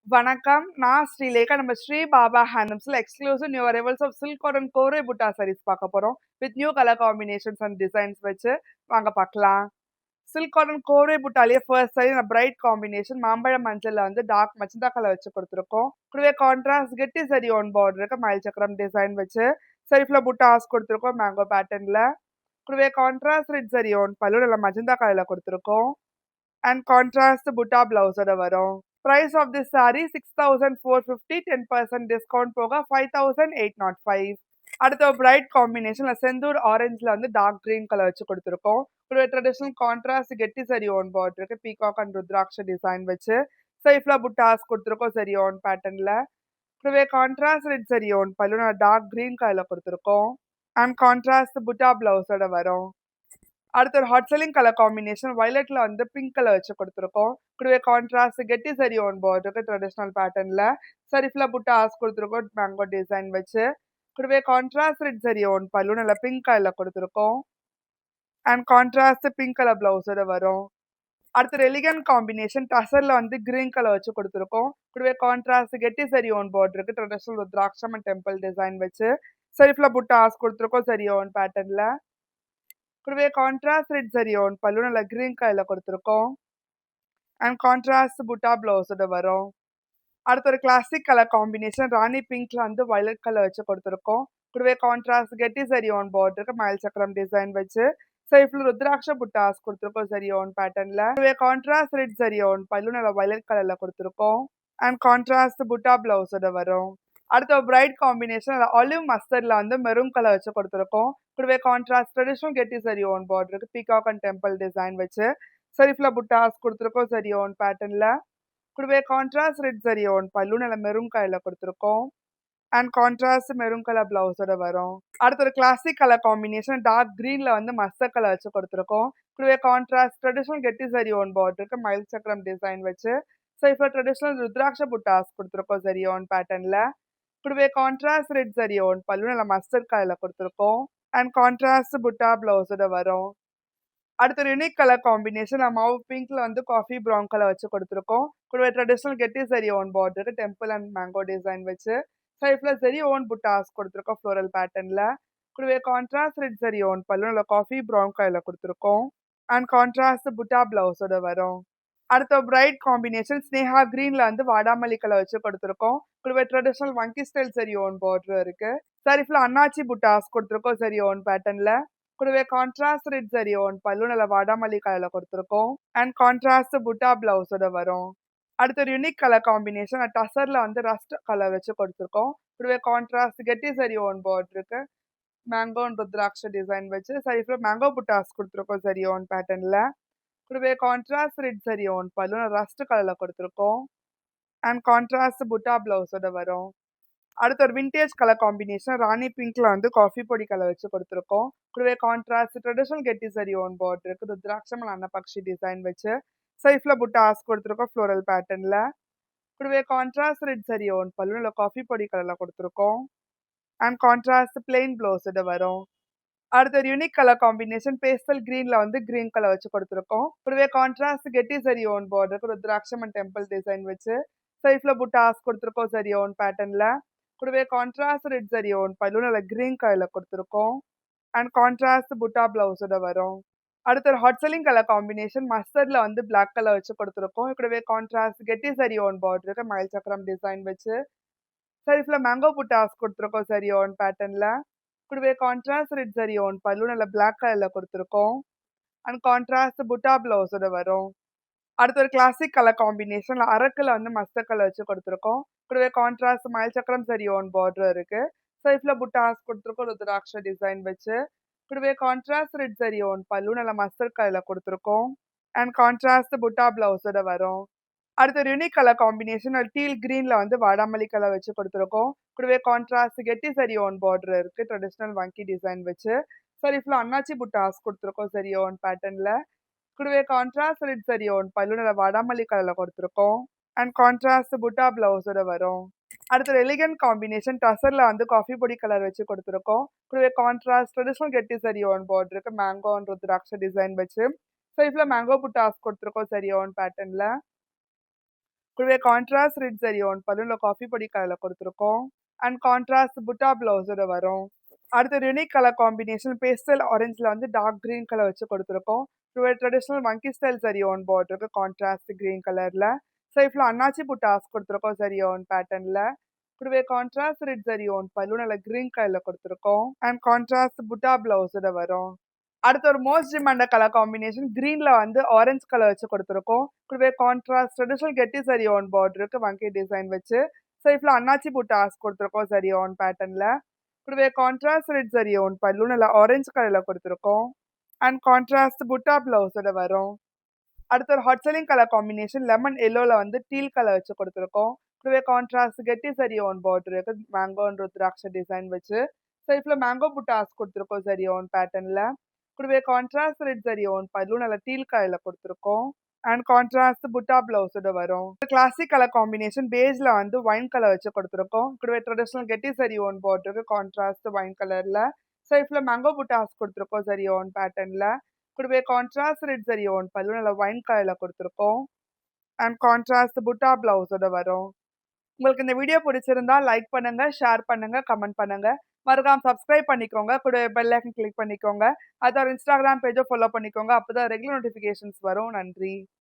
வணக்கம். நான் ஸ்ரீலேகா. நம்ம ஸ்ரீ பாபா ஹேண்ட்லூம்ஸ்ல exclusive new arrivals of silk cotton கோரே புட்டா சாரீஸ் பார்க்க போறோம். With new colour combinations and designs வச்சு வாங்க பார்க்கலாம். சில்க் காட்டன் கோரே புட்டாலேயே ஃபர்ஸ்ட் சாரி நான் பிரைட் காம்பினேஷன் மாம்பழ மஞ்சள்ல வந்து டார்க் மச்சந்தா கலர் வச்சு கொடுத்துருக்கோம். கூடவே கான்ட்ராஸ்ட் கெட்டி சரி ஒன் பார்டர் இருக்க மயில் சக்கரம் டிசைன் வச்சு சரிஃப்ல புட்டாஸ் கொடுத்துருக்கோம் மேங்கோ பேட்டர்ன்ல. கூடவே கான்ட்ராஸ்ட் ரெட் சரி ஒன் பல்லு நல்ல மஜந்தா கலர்ல கொடுத்துருக்கோம். அண்ட் கான்ட்ராஸ்ட் புட்டா பிளவுஸோட வரும். Price of this saree 6450, 10% discount போக 5805. அடுத்த பிரைட் காம்பினேஷன்ல செந்தூர் ஆரஞ்சுல வந்து டார்க் கிரீன் கலர் வச்சு கொடுத்துருக்கோம். ஒரு ட்ரெடிஷனல் கான்ட்ராஸ்ட் கெட்டி சரி ஓன் பார்டர் இருக்கு பீகாக் அண்ட் ருத்ராட்ச டிசைன் வச்சு சைஃப்ல புட்டாஸ் கொடுத்துருக்கோம் சரி ஓன் பேட்டர்ன்ல. கூடவே கான்ட்ராஸ்ட் ரெட் சரி ஓன் பல்லு டார்க் கிரீன் கலர்ல கொடுத்துருக்கோம். அண்ட் கான்ட்ராஸ்ட் புட்டா பிளவுஸோட வரும். அடுத்து ஒரு ஹாட் செல்லிங் கலர் காம்பினேஷன் வயலட்ல வந்து பிங்க் கலர் வச்சு கொடுத்துருக்கோம். கூடவே கான்ட்ராஸ்ட் கெட்டி சரி ஒன் பார்டருக்கு ட்ரெடிஷனல் பேட்டர்ன்ல சரிஃப்ல புட்டா ஆஸ் கொடுத்துருக்கோம் மேங்கோ டிசைன் வச்சு. கூடவே கான்ட்ராஸ்ட் ரெட் சரி ஒன் பல்லு நல்லா பிங்க் கலர்ல கொடுத்துருக்கோம். அண்ட் கான்ட்ராஸ்ட் பிங்க் கலர் பிளவுஸோட வரும். அடுத்து எலிகன் காம்பினேஷன் டசர்ல வந்து கிரீன் கலர் வச்சு கொடுத்துருக்கோம். கூடவே கான்ட்ராஸ்ட் கெட்டி zari on பார்டருக்கு traditional rudraksha and temple design வச்சு சரிஃப்ல புட்டா ஆஸ் கொடுத்துருக்கோம் சரி ஒன் பேட்டர்ன்ல. கூடவே கான்ட்ராஸ்ட் ரெட் சரி ஒன் பல்லு நல்லா கிரீன் கலர்ல கொடுத்துருக்கோம். அண்ட் கான்ட்ராஸ்ட் புட்டா பிளவுஸோட வரும். அடுத்த ஒரு கிளாசிக் கலர் காம்பினேஷன் ராணி பிங்க்ல வந்து வயலட் கலர் வச்சு கொடுத்துருக்கோம். கூடவே கான்ட்ராஸ்ட் கெட்டி சரி ஒன் பார்டருக்கு மயில் சக்கரம் டிசைன் வச்சு சைஃப்ல ருத்ராட்ச புட்டாஸ் கொடுத்துருக்கோம் சரி ஒன் பேட்டர்ன்ல. கூடவே கான்ட்ராஸ்ட் ரெட் சரி ஒன் பல்லு நல்லா வயலட் கலர்ல கொடுத்துருக்கோம். அண்ட் கான்ட்ராஸ்ட் புட்டா பிளவுஸோட வரும். அடுத்த பிரைட் காம்பினேஷன் ஆலிவ் மஸ்டர்ட்ல வந்து மெரூன் கலர் வச்சு கொடுத்துருக்கோம். கூடவே கான்ட்ராஸ்ட் ட்ரெடிஷனல் கெட்டி சரி ஒன் பார்டருக்கு பீகாக் அண்ட் டெம்பிள் டிசைன் வச்சு சரிஃப்ல புட்டாஸ் கொடுத்துருக்கோம் சரி ஒன் பேட்டர்ன்ல. கூடவே கான்ட்ராஸ்ட் ரெட் சரி ஒன் பல்லு நல்ல மெரூன் கலர்ல கொடுத்துருக்கோம். அண்ட் கான்ட்ராஸ்ட் மெரூன் கலர் பிளவுஸோட வரும். அடுத்த ஒரு கிளாசிக் கலர் காம்பினேஷன் டார்க் கிரீன்ல வந்து மஸ்டர் கலர் வச்சு கொடுத்துருக்கோம். கூடவே கான்ட்ராஸ்ட் ட்ரெடிஷனல் கெட்டி சரி ஒன் பார்டருக்கு மயில் சக்கரம் டிசைன் வச்சு இப்போ ட்ரெடிஷனல் ருத்ராட்ச புட்டாஸ் கொடுத்துருக்கோம் சரி ஒன் பேட்டர்ன்ல. கூடவே கான்ட்ராஸ்ட் ரெட் சரி ஒன் பல்லு நல்ல மஸ்டர்ட் கலர்ல கொடுத்துருக்கோம். அண்ட் கான்ட்ராஸ்ட் புட்டா பிளவுஸோட வரும். அடுத்து ஒரு யூனிக் கலர் காம்பினேஷன் மாவு பிங்க்ல வந்து காஃபி ப்ரௌன் கலர் வச்சு கொடுத்துருக்கோம். கூடவே ட்ரெடிஷனல் கெட்டி சரி ஓன் பார்டருக்கு டெம்பிள் அண்ட் மேங்கோ டிசைன் வச்சு சைஃப்ல சரி ஓன் புட்டாஸ் கொடுத்துருக்கோம் ஃப்ளோரல் பேட்டர்ன்ல. கூடவே கான்ட்ராஸ்ட் ரெட் சரி ஓன் பல்லு நல்ல காஃபி ப்ரௌன் கலர்ல கொடுத்துருக்கோம். அண்ட் கான்ட்ராஸ்ட் புட்டா பிளவுஸோட வரும். அடுத்த பிரைட் காம்பினேஷன் ஸ்னேஹா கிரீன்ல வந்து வாடாமல்லி கலர் வச்சு கொடுத்துருக்கோம். கூடவே ட்ரெடிஷனல் வங்கி ஸ்டைல் சரி ஓன் பார்டர் இருக்கு. சரிஃப்ல அண்ணாச்சி புட்டாஸ் கொடுத்துருக்கோம் சரி ஓன் பேட்டர்ன்ல. கூடவே கான்ட்ராஸ்ட் ரெட் சரி ஒன் பல்லு நல்ல வாடாமல்லி கலர்ல கொடுத்துருக்கோம். அண்ட் கான்ட்ராஸ்ட் புட்டா பிளவுஸோட வரும். அடுத்த ஒரு யூனிக் கலர் காம்பினேஷன் டசர்ல வந்து ரஸ்ட் கலர் வச்சு கொடுத்துருக்கோம். கூடவே கான்ட்ராஸ்ட் கெட்டி சரி ஒன் பார்டர் இருக்கு மேங்கோ ருத்ராட்ச டிசைன் வச்சு சரிஃப்ல மேங்கோ புட்டாஸ் கொடுத்துருக்கோம் சரி ஒன் பேட்டர்ன்ல. கூடவே கான்ட்ராஸ்ட் ரெட் சரி ஒன் பல்லு ரஸ்ட் கலர்ல கொடுத்துருக்கோம். அண்ட் கான்ட்ராஸ்ட் புட்டா பிளவுஸோட வரும். அடுத்து ஒரு விண்டேஜ் கலர் காம்பினேஷன் ராணி பிங்க்ல வந்து காஃபி பொடி கலர் வச்சு கொடுத்துருக்கோம். கூடவே கான்ட்ராஸ்ட் ட்ரெடிஷனல் கெட்டி சரி ஒன் பார்டர் இருக்கு ருத்ராட்சம் அன்னபக்ஷி டிசைன் வச்சு சைஃப்ல புட்டாஸ் கொடுத்துருக்கோம் ஃப்ளோரல் பேட்டர்ன்ல. கூடவே கான்ட்ராஸ்ட் ரெட் சரி ஒன் பல்லு காஃபி பொடி கலர்ல கொடுத்துருக்கோம். அண்ட் கான்ட்ராஸ்ட் பிளெயின் ப்ளவுஸோட வரும். அடுத்த ஒரு யூனிக் கலர் காம்பினேஷன் பேஸ்டல் கிரீன்ல வந்து கிரீன் கலர் வச்சு கொடுத்துருக்கோம். கூடவே கான்ட்ராஸ்ட் கெட்டி zari on பார்டருக்கு rudraksha and temple design வச்சு சைஃப்ல புட்டாஸ் கொடுத்துருக்கோம் சரி ஒன் பேட்டர்ன்ல. கூடவே கான்ட்ராஸ்ட் ரெட் சரி ஒன் பல்லு நல்ல கிரீன் கலர்ல கொடுத்துருக்கோம். அண்ட் கான்ட்ராஸ்ட் புட்டா பிளவுஸோட வரும். அடுத்த ஒரு ஹாட் செல்லிங் கலர் காம்பினேஷன் மஸ்டர்ட்ல வந்து பிளாக் கலர் வச்சு கொடுத்துருக்கோம். கூடவே கான்ட்ராஸ்ட் கெட்டி சரி ஒன் பார்டருக்கு மயில் சக்கரம் டிசைன் வச்சு சரிஃப்ல மேங்கோ புட்டாஸ் கொடுத்துருக்கோம் சரி ஒன் பேட்டர்ன்ல. கூடவே கான்ட்ராஸ்ட் ரெட் சரி ஒன் பல்லு நல்ல பிளாக் கலர்ல கொடுத்துருக்கோம். அண்ட் கான்ட்ராஸ்ட் புட்டா பிளவுஸோட வரும். அடுத்து ஒரு கிளாசிக் கலர் காம்பினேஷன் அரக்குல வந்து மஸ்டர் கலர் வச்சு கொடுத்துருக்கோம். கூடவே கான்ட்ராஸ்ட் மயில் சக்கரம் சரி ஒன் பார்டர் இருக்கு சைஃப்ல புட்டாஸ் கொடுத்துருக்கோம் ருத்ராட்ச டிசைன் வச்சு. கூடவே கான்ட்ராஸ்ட் ரெட் சரி ஒன் பல்லு நல்ல மஸ்டர் கலர்ல கொடுத்துருக்கோம். அண்ட் கான்ட்ராஸ்ட் புட்டா பிளவுஸோட வரும். அடுத்து ஒரு யூனிக் கலர் காம்பினேஷன் டீல் கிரீன்ல வந்து வாடாமல்லி கலர் வச்சு கொடுத்துருக்கோம். கூடவே கான்ட்ராஸ்ட் கெட்டி சரி ஒன் பார்டர் இருக்கு ட்ரெடிஷனல் வங்கி டிசைன் வச்சு சரிஃப்ல அண்ணாச்சி புட்டாஸ் கொடுத்துருக்கோம் சரி ஒன் பேட்டர்ன்ல. கூடவே கான்ட்ராஸ்ட் ரெட் சரி ஒன் பல்லு நல்ல வாடாமல்லி கலர்ல கொடுத்துருக்கோம். அண்ட் கான்ட்ராஸ்ட் புட்டா பிளவுஸோட வரும். அடுத்து எலிகன் காம்பினேஷன் டசர்ல வந்து காஃபி பொடி கலர் வச்சு கொடுத்துருக்கோம். கூடவே கான்ட்ராஸ்ட் ட்ரெடிஷனல் கெட்டி சரி ஒன் பார்டர் இருக்கு மேங்கோ அண்ட் ருத்ராட்ச டிசைன் வச்சு சைஃப்ல மேங்கோ புட்டாஸ் கொடுத்துருக்கோம் சரி ஒன் பேட்டர்ன்ல. கூடவே கான்ட்ராஸ்ட் ரெட் ஜரி ஓன் பலூன்ல காஃபி பொடி கலர்ல குடுத்துருக்கோம். அண்ட் கான்ட்ராஸ்ட் புட்டா பிளவுஸோட வரும். அடுத்து ஒரு யூனிக் கலர் காம்பினேஷன் பேஸ்டல் ஆரஞ்சுல வந்து டார்க் கிரீன் கலர் வச்சு குடுத்துருக்கோம். கூடவே ட்ரெடிஷனல் மங்கி ஸ்டைல் ஜரி ஓன் பார்டருக்கு கான்ட்ராஸ்ட் கிரீன் கலர்ல. சைட்ல அன்னாச்சி புட்டாஸ் குடுத்துருக்கோம் ஜரி ஓன் பேட்டர்ன்ல. கூடவே contrast red zari on balloon நல்ல கிரீன் கலர்ல குடுத்துருக்கோம். அண்ட் கான்ட்ராஸ்ட் புட்டா பிளவுஸோட வரும். அடுத்து ஒரு மோஸ்ட் டிமாண்டட் கலர் காம்பினேஷன் கிரீன்ல வந்து ஆரஞ்சு கலர் வச்சு குடுத்துருக்கோம். கூடவே கான்ட்ராஸ்ட் ட்ரெடிஷனல் கெட்டி ஜரி ஓன் பார்டருக்கு வங்கி டிசைன் வச்சு சைட்ல அன்னாச்சி புட்டாஸ் குடுத்துருக்கோம் ஜரி ஓன் பேட்டர்ன்ல. கூடவே contrast red zari on balloon நல்ல ஆரஞ்சு கலர்ல குடுத்துருக்கோம். அண்ட் கான்ட்ராஸ்ட் புட்டா பிளவுஸோட வரும். அடுத்து ஒரு hot selling colour combination lemon எல்லோல வந்து டீல் கலர் வச்சு குடுத்துருக்கோம். கூடவே கான்ட்ராஸ்ட் கெட்டி ஜரி ஓன் பார்டருக்கு மேங்கோ அண்ட் ருத்ராட்ச டிசைன் வச்சு சைட்ல மேங்கோ புட்டாஸ் குடுத்துருக்கோம் ஜரி ஓன் பேட்டர்ன்ல. கூடவே contrast red zari on balloon நல்ல டீல் கலர்ல குடுத்துருக்கோம். அண்ட் கான்ட்ராஸ்ட் புட்டா பிளவுஸோட வரும். கிளாசிக் கலர் காம்பினேஷன் பேஸ்ல வந்து ஒயின் கலர் வச்சு குடுத்துருக்கோம். கூடவே ட்ரெடிஷனல் கெட்டி ஜரி ஓன் பார்டருக்கு கான்ட்ராஸ்ட் ஒயின் கலர்ல. சைட்ல மேங்கோ புட்டாஸ் குடுத்துருக்கோம் ஜரி ஓன் பேட்டர்ன்ல. கூடவே contrast red zari on balloon நல்ல ஒயின் கலர்ல குடுத்துருக்கோம். அண்ட் கான்ட்ராஸ்ட் புட்டா பிளவுஸோட வரும். உங்களுக்கு இந்த வீடியோ பிடிச்சிருந்தா லைக் பண்ணுங்க, ஷேர் பண்ணுங்க, கமெண்ட் பண்ணுங்க. மறக்காம சப்ஸ்கிரைப் பண்ணிக்கோங்க. கூடவே பெல் ஐகான் கிளிக் பண்ணிக்கோங்க. அதோட இன்ஸ்டாகிராம் பேஜ ஃபாலோ பண்ணிக்கோங்க. அப்பதான் ரெகுலர் நோட்டிஃபிகேஷன்ஸ் வரும். நன்றி.